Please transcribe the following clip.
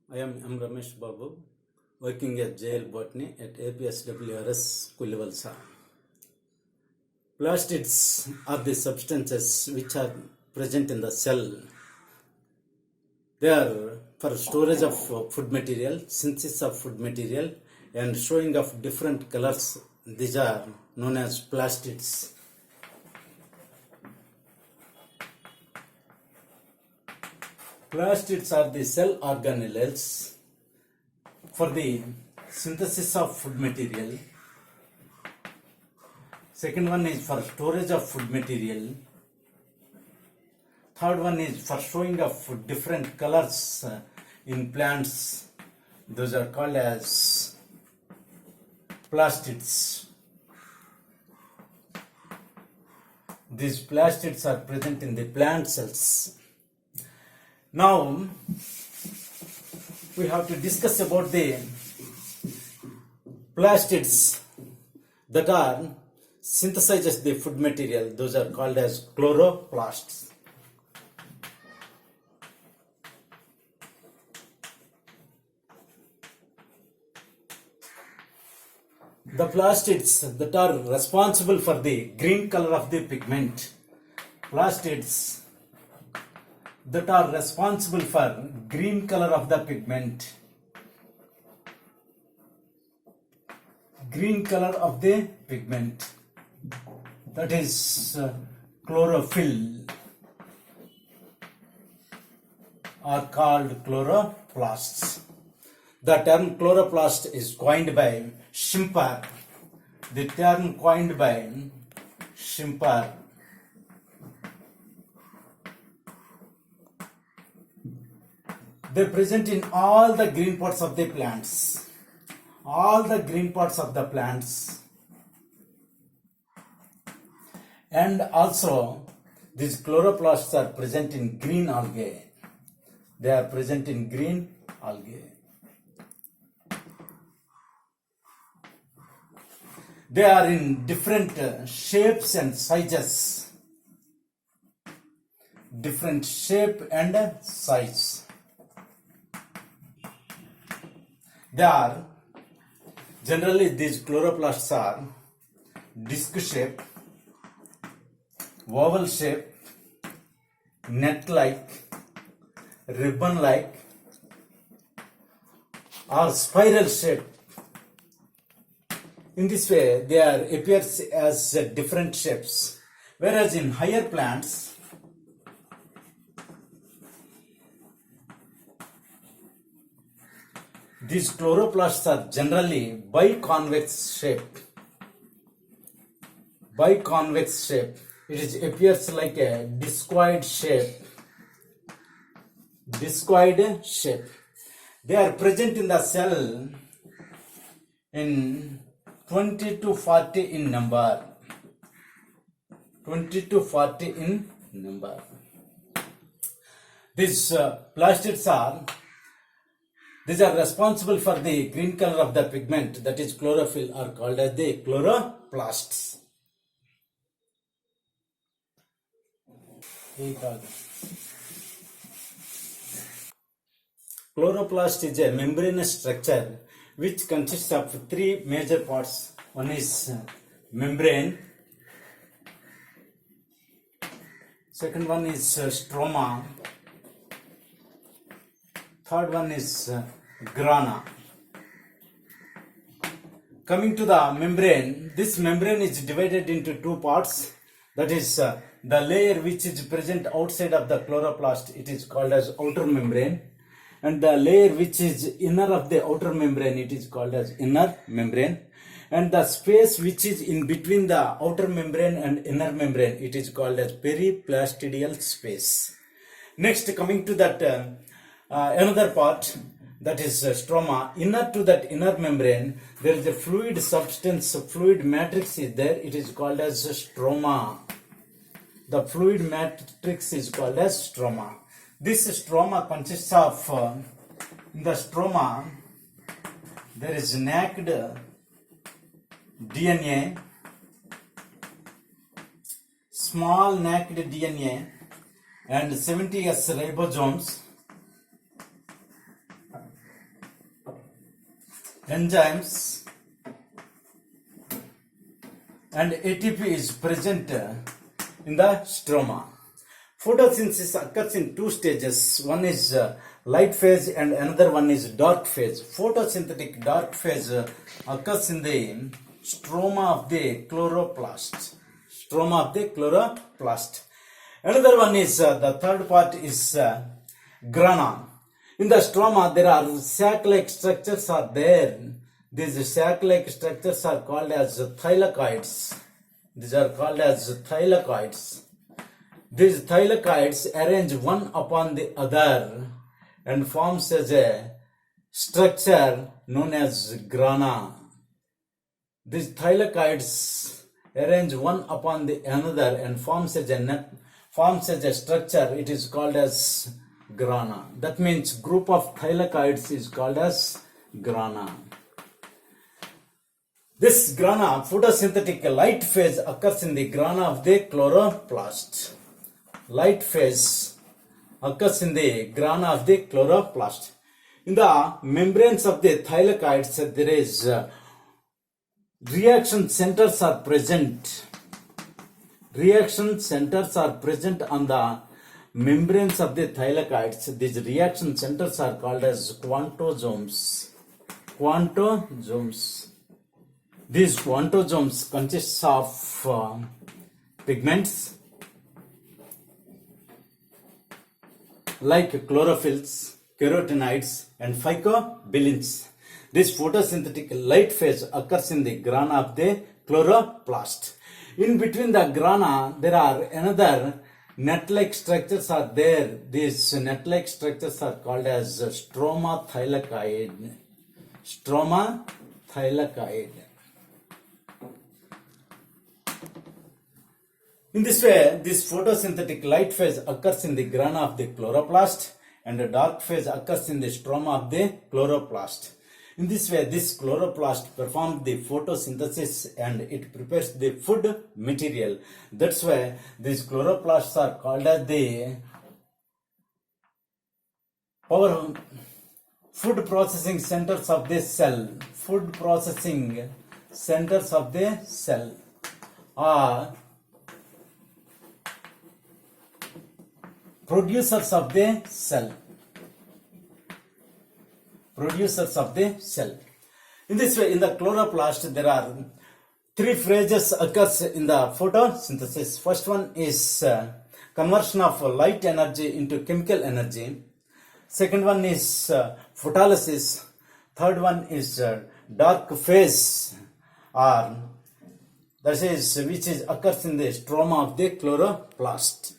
I am Ramesh Babu, working as JL Botany at APSWRS Kulivalsa. Plastids are the substances which are present in the cell. They are for storage of food material, synthesis of food material, and showing of different colors. These are known as plastids. Plastids are the cell organelles for the synthesis of food material. Second one is for storage of food material. Third one is for showing of different colors in plants. Those are called as plastids. These plastids are present in the plant cells. Now, we have to discuss about the plastids that are synthesizes the food material. Those are called as chloroplasts. The plastids that are responsible for the green color of the pigment. Plastids that are responsible for green color of the pigment. Green color of the pigment. That is chlorophyll, are called chloroplasts. The term chloroplast is coined by Schimper. The term coined by Schimper. They are present in all the green parts of the plants. All the green parts of the plants. And also, these chloroplasts are present in green algae. They are present in green algae. They are in different shapes and sizes. Different shape and size. They are, generally these chloroplasts are disc shape, oval shape, net-like, ribbon-like, or spiral shape. In this way, they appears as different shapes. Whereas in higher plants, these chloroplasts are generally biconvex shape. Biconvex shape. It appears like a discoid shape. Discoid shape. They are present in the cell in 20 to 40 in number. 20 to 40 in number. These plastids are responsible for the green color of the pigment, that is chlorophyll, are called as the chloroplasts. Chloroplast is a membranous structure which consists of three major parts. One is membrane. Second one is stroma. Third one is grana. Coming to the membrane, this membrane is divided into two parts. That is the layer which is present outside of the chloroplast, it is called as outer membrane. And the layer which is inner of the outer membrane, it is called as inner membrane. And the space which is in between the outer membrane and inner membrane, it is called as periplastidial space. Next, coming to that another part, that is stroma. Inner to that inner membrane, there is a fluid substance, fluid matrix is there, it is called as stroma. The fluid matrix is called as stroma. This stroma consists of, in the stroma, there is naked DNA, small naked DNA, and 70S ribosomes, enzymes and ATP is present in the stroma. Photosynthesis occurs in two stages. One is light phase and another one is dark phase. Photosynthetic dark phase occurs in the stroma of the chloroplast. Stroma of the chloroplast. Another one is the third part is grana. In the stroma there are sac-like structures are there. These sac-like structures are called as thylakoids. These are called as thylakoids. These thylakoids arrange one upon the other and forms as a structure known as grana. These thylakoids arrange one upon the another and forms as a structure. It is called as grana. That means group of thylakoids is called as grana. This grana, photosynthetic light phase, occurs in the grana of the chloroplast. Light phase occurs in the grana of the chloroplast. In the membranes of the thylakoids, there is reaction centers are present. Reaction centers are present on the membranes of the thylakoids. These reaction centers are called as quantosomes. Quantosomes. These quantosomes consist of pigments like chlorophylls, carotenoids and phycobilins. This photosynthetic light phase occurs in the grana of the chloroplast. In between the grana, there are another net-like structures are there. These net-like structures are called as stroma thylakoid. Stroma thylakoid. In this way, this photosynthetic light phase occurs in the grana of the chloroplast and the dark phase occurs in the stroma of the chloroplast. In this way, this chloroplast performs the photosynthesis and it prepares the food material. That's why these chloroplasts are called as the food processing centers of the cell. Food processing centers of the cell are producers of the cell. Producers of the cell. In this way, in the chloroplast, there are three phases occurs in the photosynthesis. First one is conversion of light energy into chemical energy. Second one is photolysis. Third one is dark phase, or that is which is occurs in the stroma of the chloroplast.